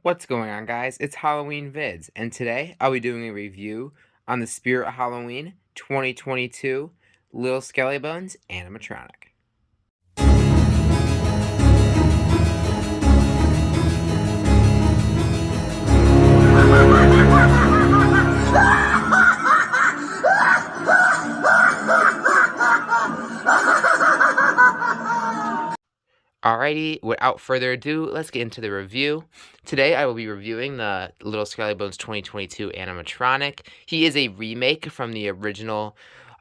What's going on, guys? It's Halloween Vids, and today I'll be doing a review on the Spirit Halloween 2022 Little Skelly Bones Animatronic. Alrighty, without further ado, let's get into the review. Today I will be reviewing the Little Skelly Bones 2022 Animatronic. He is a remake from the original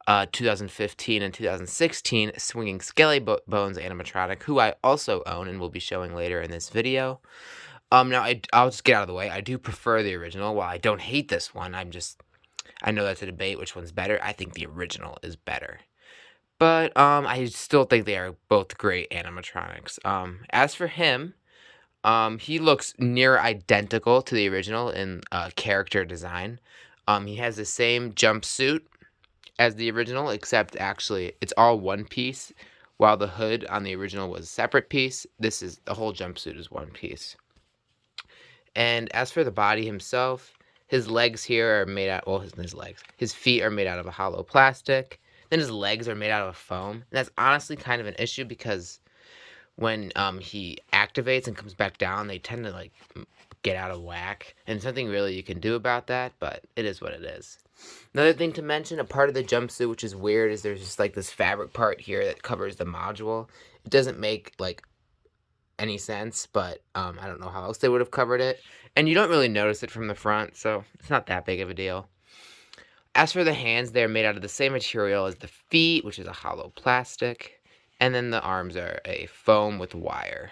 2015 and 2016 Swinging Skelly Bones animatronic, who I also own and will be showing later in this video. Now I'll just get out of the way. I do prefer the original. While I don't hate this one, I know that's a debate which one's better. I think the original is better. But I still think they are both great animatronics. As for him, he looks near identical to the original in character design. He has the same jumpsuit as the original, except actually it's all one piece, while the hood on the original was a separate piece. The whole jumpsuit is one piece. And as for the body himself, his legs here are made out, well, his feet are made out of a hollow plastic. Then his legs are made out of foam. And that's honestly kind of an issue because when he activates and comes back down, they tend to like get out of whack. And something really you can do about that, but it is what it is. Another thing to mention, a part of the jumpsuit which is weird, is there's just like this fabric part here that covers the module. It doesn't make like any sense, but I don't know how else they would have covered it. And you don't really notice it from the front, so it's not that big of a deal. As for the hands, they're made out of the same material as the feet, which is a hollow plastic. And then the arms are a foam with wire.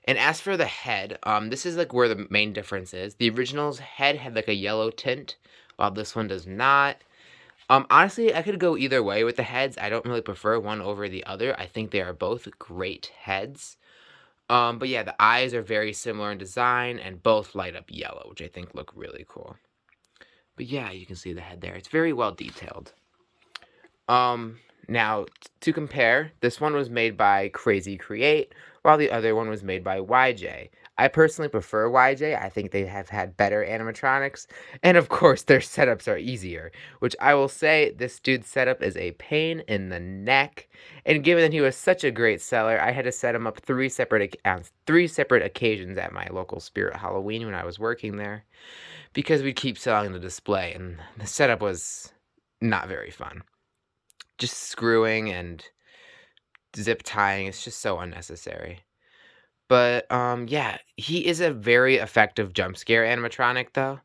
And as for the head, this is like where the main difference is. The original's head had like a yellow tint, while this one does not. Honestly, I could go either way with the heads. I don't really prefer one over the other. I think they are both great heads. But yeah, the eyes are very similar in design and both light up yellow, which I think look really cool. But yeah, you can see the head there. It's very well detailed. Now, to compare, this one was made by Crazy Create, while the other one was made by YJ. I personally prefer YJ. I think they have had better animatronics, and of course, their setups are easier, which I will say, this dude's setup is a pain in the neck, and given that he was such a great seller, I had to set him up three separate occasions at my local Spirit Halloween when I was working there, because we'd keep selling the display, and the setup was not very fun. Just screwing and zip tying, it's just so unnecessary. But yeah, he is a very effective jump scare animatronic though,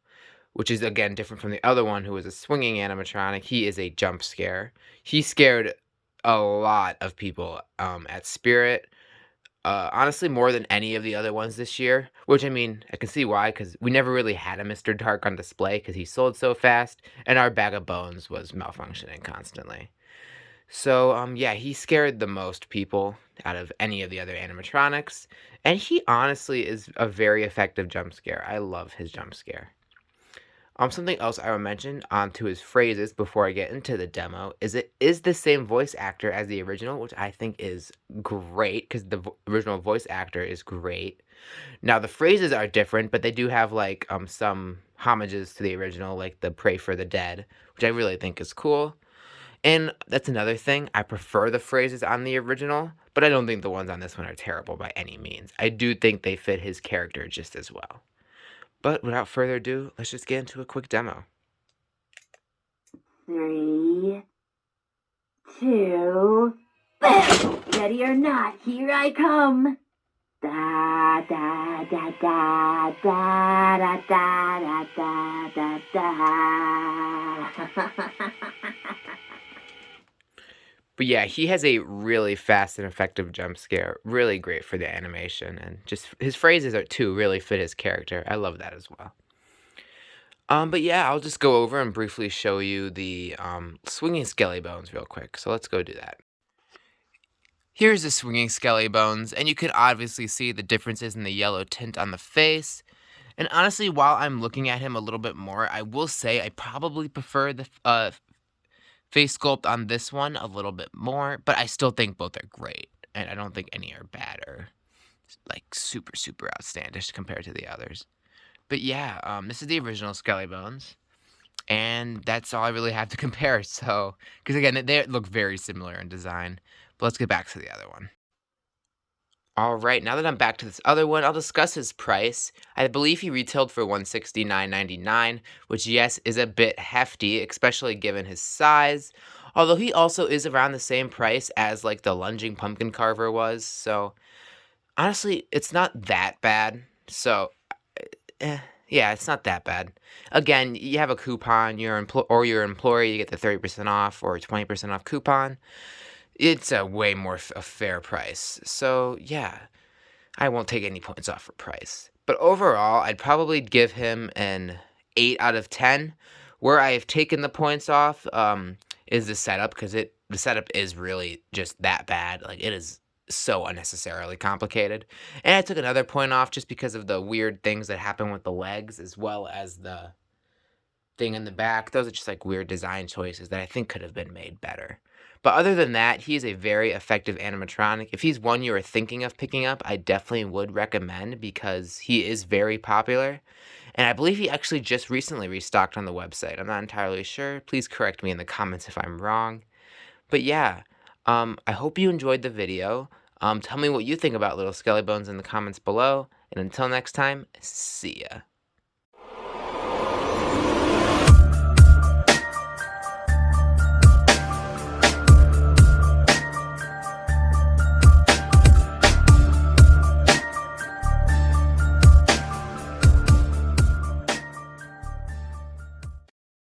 which is again different from the other one who was a swinging animatronic. He is a jump scare. He scared a lot of people at Spirit. Honestly, more than any of the other ones this year, which I mean, I can see why, because we never really had a Mr. Dark on display because he sold so fast, and our bag of bones was malfunctioning constantly. So, yeah, he scared the most people out of any of the other animatronics, and he honestly is a very effective jump scare. I love his jump scare. Something else I will mention onto his phrases before I get into the demo is it is the same voice actor as the original, which I think is great because the original voice actor is great. Now the phrases are different, but they do have like some homages to the original, like the "Pray for the Dead," which I really think is cool. And that's another thing, I prefer the phrases on the original, but I don't think the ones on this one are terrible by any means. I do think they fit his character just as well. But without further ado, let's just get into a quick demo. 3, 2, boom! Ready or not, here I come! Da da da da da da da da da da da. But yeah, he has a really fast and effective jump scare, really great for the animation, and just his phrases are too really fit his character. I love that as well. But yeah, I'll just go over and briefly show you the swinging skelly bones real quick. So let's go do that. Here's the swinging skelly bones, and you can obviously see the differences in the yellow tint on the face. And honestly, while I'm looking at him a little bit more, I will say I probably prefer the face sculpt on this one a little bit more, but I still think both are great, and I don't think any are bad or like super, super outlandish compared to the others. But yeah, this is the original Skelly Bones, and that's all I really have to compare. So, because again, they look very similar in design. But let's get back to the other one. All right, now that I'm back to this other one, I'll discuss his price. I believe he retailed for $169.99, which yes is a bit hefty, especially given his size. Although he also is around the same price as like the lunging pumpkin carver was, so honestly, it's not that bad. So, eh, yeah, it's not that bad. Again, you have a coupon, or your employee, you get the 30% off or 20% off coupon. It's a way more a fair price. So, yeah, I won't take any points off for price. But overall, I'd probably give him an 8 out of 10. Where I have taken the points off is the setup, because the setup is really just that bad. Like, it is so unnecessarily complicated. And I took another point off just because of the weird things that happen with the legs, as well as the thing in the back. Those are just like weird design choices that I think could have been made better. But other than that, he's a very effective animatronic. If he's one you are thinking of picking up, I definitely would recommend, because he is very popular. And I believe he actually just recently restocked on the website. I'm not entirely sure. Please correct me in the comments if I'm wrong. But yeah, I hope you enjoyed the video. Tell me what you think about Little Skelly Bones in the comments below. And until next time, see ya.